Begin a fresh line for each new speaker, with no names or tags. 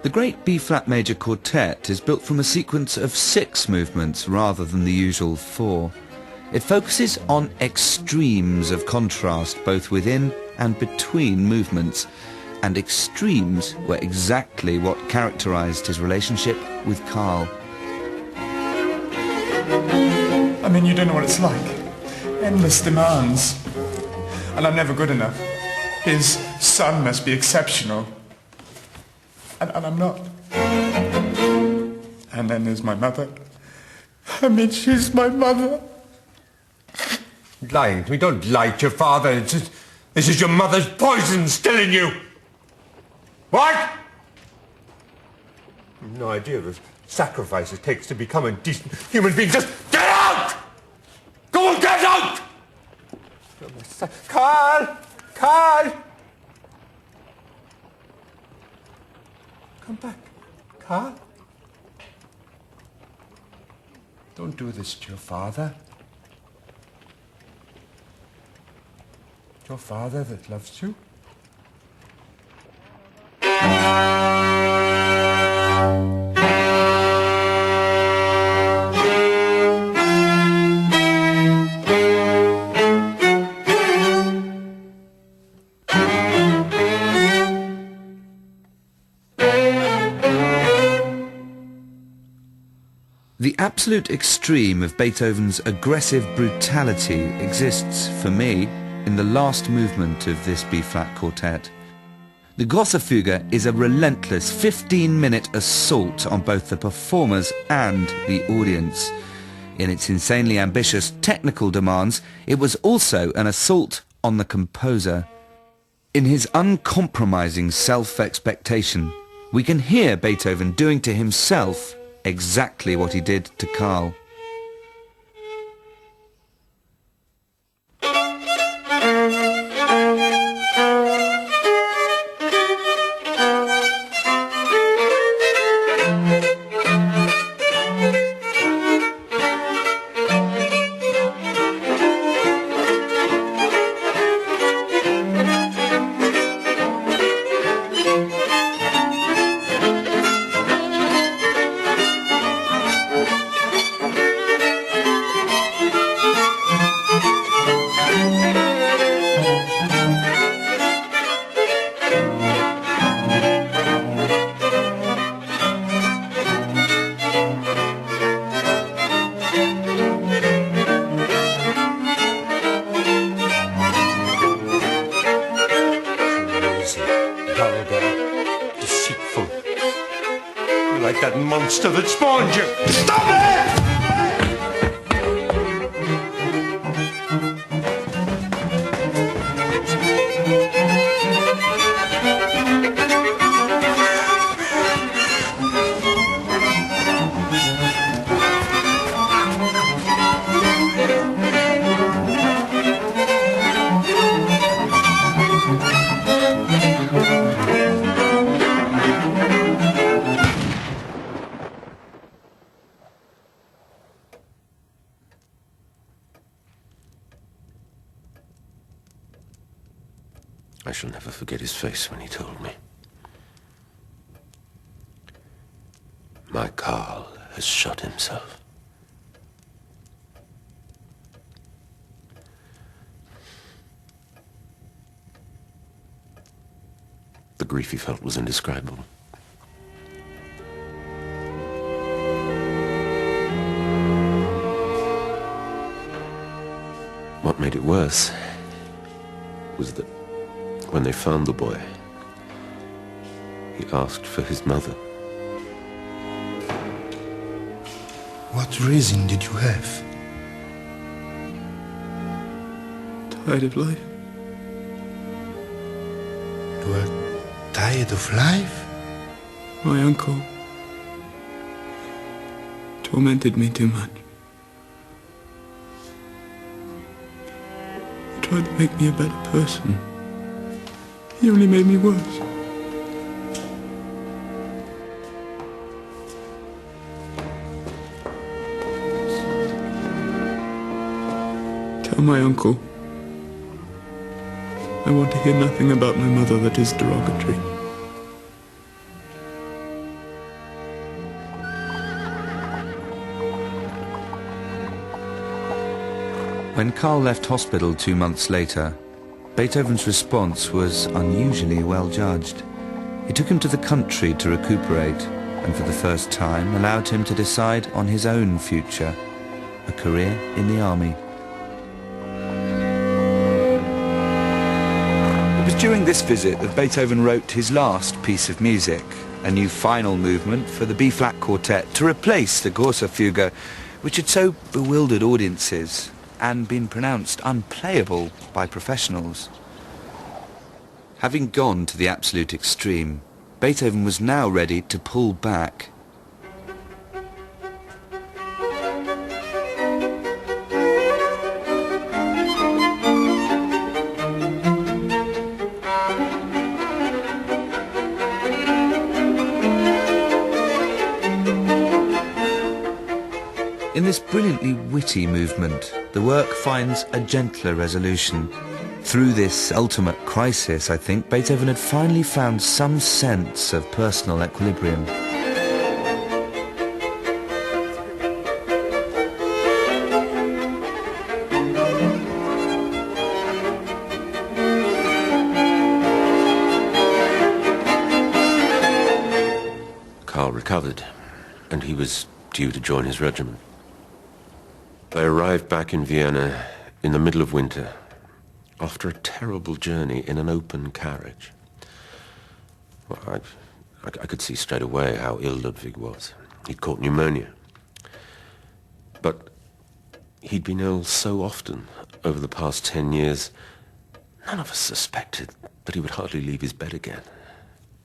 The great B-flat major quartet is built from a sequence of 6 movements rather than the usual 4. It focuses on extremes of contrast both within and between movements, and extremes were exactly what characterized his relationship with Carl.
I mean, you don't know what it's like. Endless demands. And I'm never good enough. His son must be exceptional. And I'm not. And then there's my mother. I mean, she's my mother.
Lying to me, don't lie to your father. This is your mother's poison still in you. What? No idea of the sacrifice it takes to become a decent human being. Just get out! Go and get out! Carl! Carl! Come back. Carl? Don't do this to your father. Your father that loves you.
The absolute extreme of Beethoven's aggressive brutality exists, for me, in the last movement of this B-flat quartet. The Grosse Fuge is a relentless 15-minute assault on both the performers and the audience. In its insanely ambitious technical demands, it was also an assault on the composer. In his uncompromising self-expectation, we can hear Beethoven doing to himself exactly what he did to Carl.
Like that monster that spawned you. Stop it! I shall never forget his face when he told me. My Carl has shot himself. The grief he felt was indescribable. What made it worse was that when they found the boy, he asked for his mother.
What reason did you have?
Tired of life.
You were tired of life?
My uncle tormented me too much. He tried to make me a better person. He only made me worse. Tell my uncle I want to hear nothing about my mother that is derogatory.
When Karl left hospital 2 months later, Beethoven's response was unusually well judged. He took him to the country to recuperate, and for the first time allowed him to decide on his own future, a career in the army. It was during this visit that Beethoven wrote his last piece of music, a new final movement for the B-flat quartet to replace the Grosse Fuge, which had so bewildered audiences and been pronounced unplayable by professionals. Having gone to the absolute extreme, Beethoven was now ready to pull back. In this brilliantly witty movement, the work finds a gentler resolution. Through this ultimate crisis, I think, Beethoven had finally found some sense of personal equilibrium.
Karl recovered, and he was due to join his regiment. They arrived back in Vienna in the middle of winter, after a terrible journey in an open carriage. Well, I could see straight away how ill Ludwig was. He'd caught pneumonia. But he'd been ill so often over the past 10 years, none of us suspected that he would hardly leave his bed again.